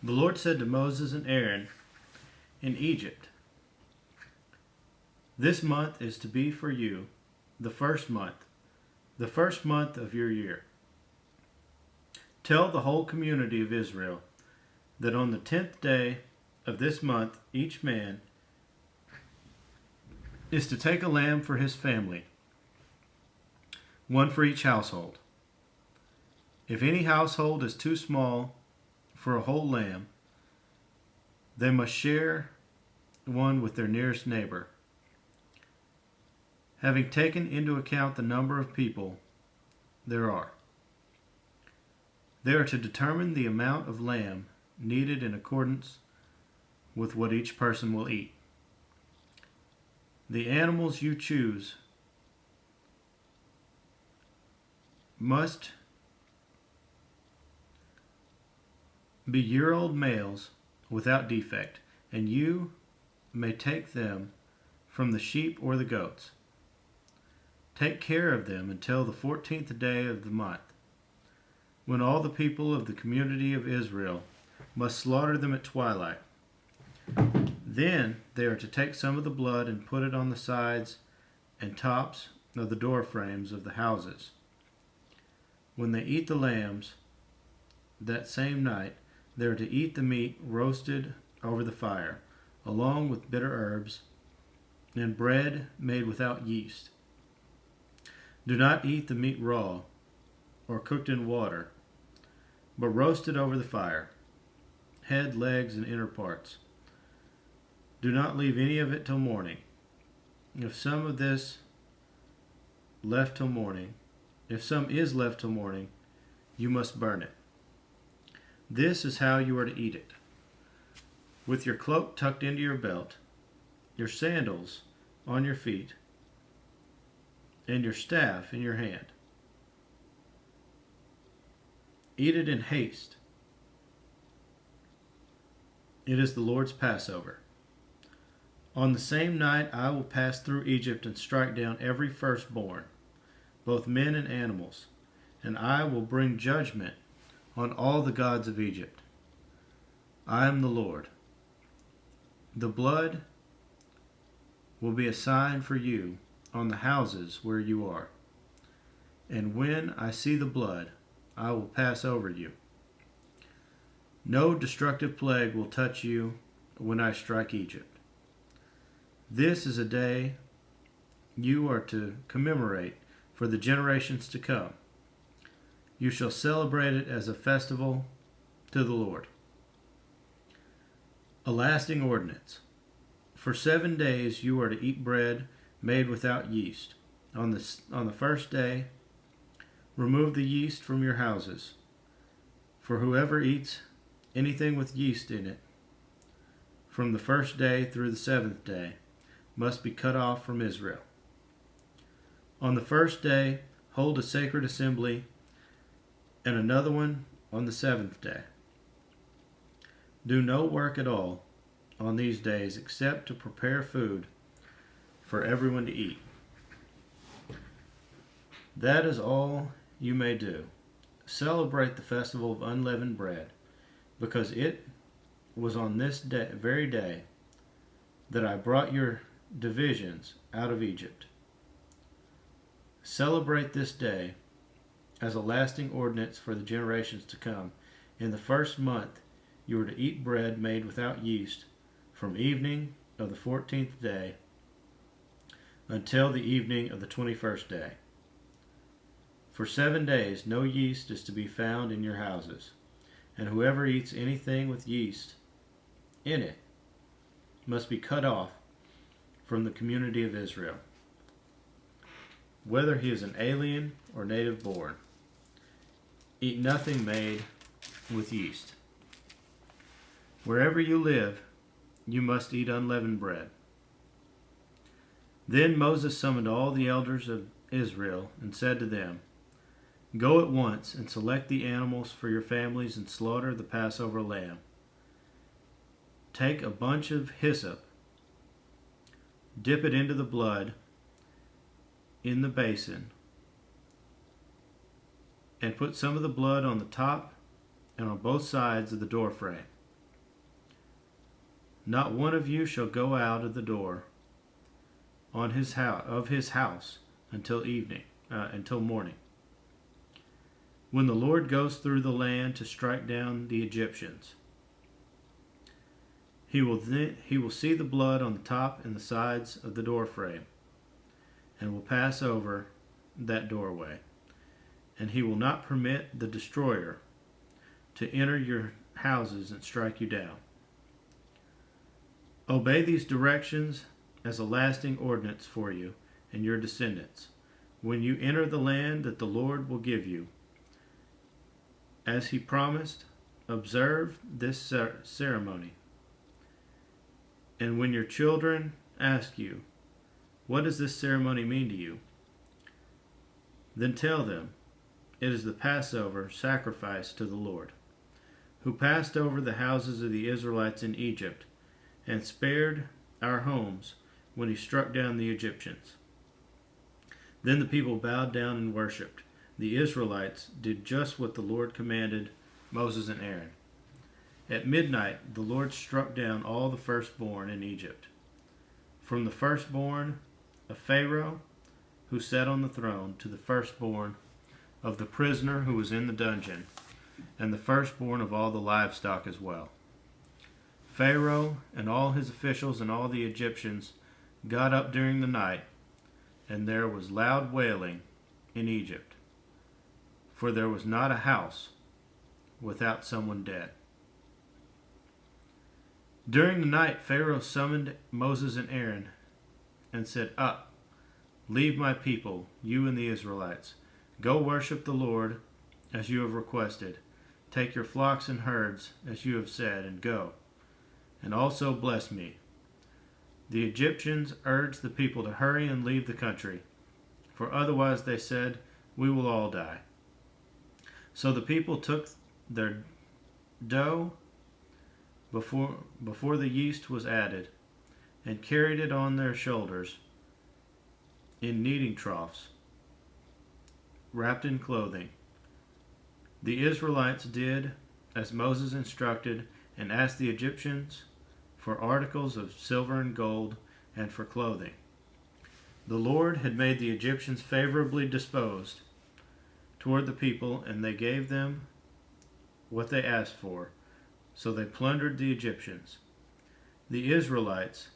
The Lord said to Moses and Aaron in Egypt, "This month is to be for you the first month of your year. Tell the whole community of Israel that on the 10th day of this month each man is to take a lamb for his family, one for each household. If any household is too small for a whole lamb, they must share one with their nearest neighbor. Having taken into account the number of people there are, they are to determine the amount of lamb needed in accordance with what each person will eat. The animals you choose must be year-old males without defect, and you may take them from the sheep or the goats. Take care of them until the 14th day of the month, when all the people of the community of Israel must slaughter them at twilight. Then they are to take some of the blood and put it on the sides and tops of the door frames of the houses. When they eat the lambs that same night, they are to eat the meat roasted over the fire, along with bitter herbs and bread made without yeast. Do not eat the meat raw or cooked in water, but roasted over the fire, head, legs, and inner parts. Do not leave any of it till morning. If some is left till morning, you must burn it. This is how you are to eat it: with your cloak tucked into your belt, your sandals on your feet, and your staff in your hand. Eat it in haste. It is the Lord's Passover. On the same night I will pass through Egypt and strike down every firstborn, both men and animals, and I will bring judgment on all the gods of Egypt. I am the Lord. The blood will be a sign for you on the houses where you are, and when I see the blood, I will pass over you. No destructive plague will touch you when I strike Egypt. This is a day you are to commemorate for the generations to come. You shall celebrate it as a festival to the Lord. A lasting ordinance. For 7 days you are to eat bread made without yeast. On the first day, remove the yeast from your houses. For whoever eats anything with yeast in it, from the first day through the 7th day, must be cut off from Israel. On the first day, hold a sacred assembly, and another one on the 7th day. Do no work at all on these days except to prepare food for everyone to eat. That is all you may do. Celebrate the festival of unleavened bread, because it was on this very day that I brought your divisions out of Egypt. Celebrate this day as a lasting ordinance for the generations to come. In the first month you are to eat bread made without yeast from evening of the 14th day until the evening of the 21st day. For 7 days no yeast is to be found in your houses, and whoever eats anything with yeast in it must be cut off from the community of Israel, whether he is an alien or native born. Eat nothing made with yeast. Wherever you live, you must eat unleavened bread. Then Moses summoned all the elders of Israel and said to them, Go at once and select the animals for your families and slaughter the Passover lamb. Take a bunch of hyssop, dip it into the blood in the basin, and put some of the blood on the top and on both sides of the door frame. Not one of you shall go out of the door on his house until until morning. When the Lord goes through the land to strike down the Egyptians, he will see the blood on the top and the sides of the door frame, and will pass over that doorway. And he will not permit the destroyer to enter your houses and strike you down. Obey these directions as a lasting ordinance for you and your descendants when you enter the land that the Lord will give you. As he promised, observe this ceremony. And when your children ask you, "What does this ceremony mean to you?" then tell them, "It is the Passover sacrifice to the Lord, who passed over the houses of the Israelites in Egypt and spared our homes when he struck down the Egyptians." Then the people bowed down and worshipped. The Israelites did just what the Lord commanded Moses and Aaron. At midnight, the Lord struck down all the firstborn in Egypt, from the firstborn of Pharaoh, who sat on the throne, to the firstborn of the prisoner who was in the dungeon, and the firstborn of all the livestock as well. Pharaoh and all his officials and all the Egyptians got up during the night, and there was loud wailing in Egypt, for there was not a house without someone dead. During the night, Pharaoh summoned Moses and Aaron and said, "Up, leave my people, you and the Israelites. Go worship the Lord as you have requested. Take your flocks and herds as you have said, and go. And also bless me." The Egyptians urged the people to hurry and leave the country, for otherwise, they said, "We will all die." So the people took their dough before the yeast was added, and carried it on their shoulders in kneading troughs, wrapped in clothing. The Israelites did as Moses instructed, and asked the Egyptians for articles of silver and gold, and for clothing. The Lord had made the Egyptians favorably disposed toward the people, and they gave them what they asked for. So they plundered the Egyptians. The Israelites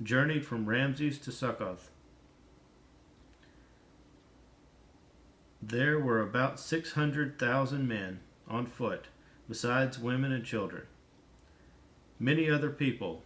journeyed from Ramses to Succoth. There were about 600,000 men on foot, besides women and children. Many other people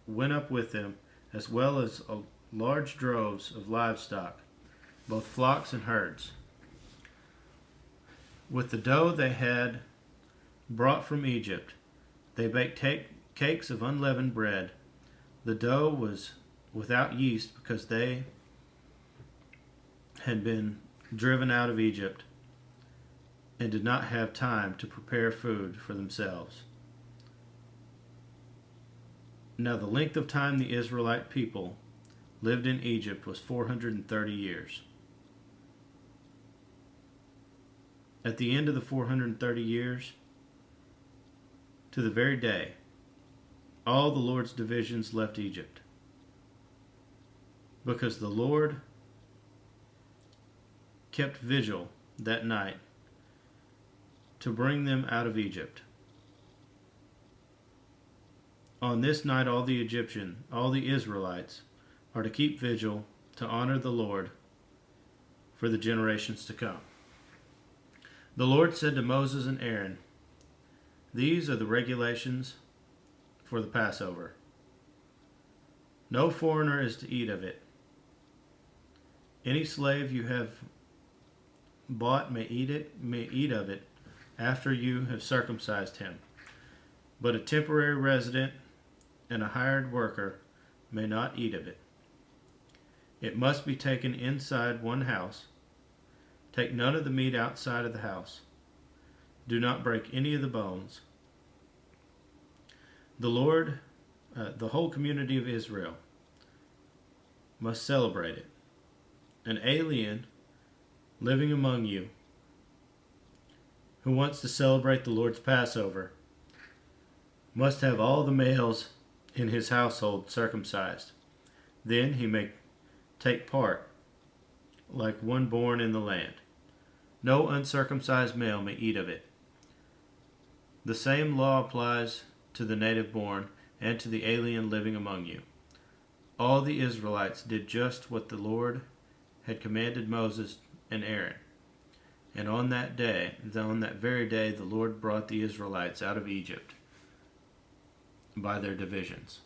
went up with them, as well as large droves of livestock, both flocks and herds. With the dough they had brought from Egypt, they baked cakes of unleavened bread. The dough was without yeast because they had been driven out of Egypt and did not have time to prepare food for themselves. Now the length of time the Israelite people lived in Egypt was 430 years. At the end of the 430 years, to the very day, all the Lord's divisions left Egypt, because the Lord kept vigil that night to bring them out of Egypt. On this night, all the Israelites are to keep vigil to honor the Lord for the generations to come. The Lord said to Moses and Aaron, "These are the regulations for the Passover. No foreigner is to eat of it. Any slave you have bought may eat of it after you have circumcised him, but a temporary resident and a hired worker may not eat of it. It must be taken inside one house. Take none of the meat outside of the house. Do not break any of the bones. The Lord, the whole community of Israel, must celebrate it. An alien living among you who wants to celebrate the Lord's Passover must have all the males in his household circumcised. Then he may take part, like one born in the land. No uncircumcised male may eat of it. The same law applies to the native born and to the alien living among you. All the Israelites did just what the Lord had commanded Moses and Aaron. And on that very day, the Lord brought the Israelites out of Egypt by their divisions.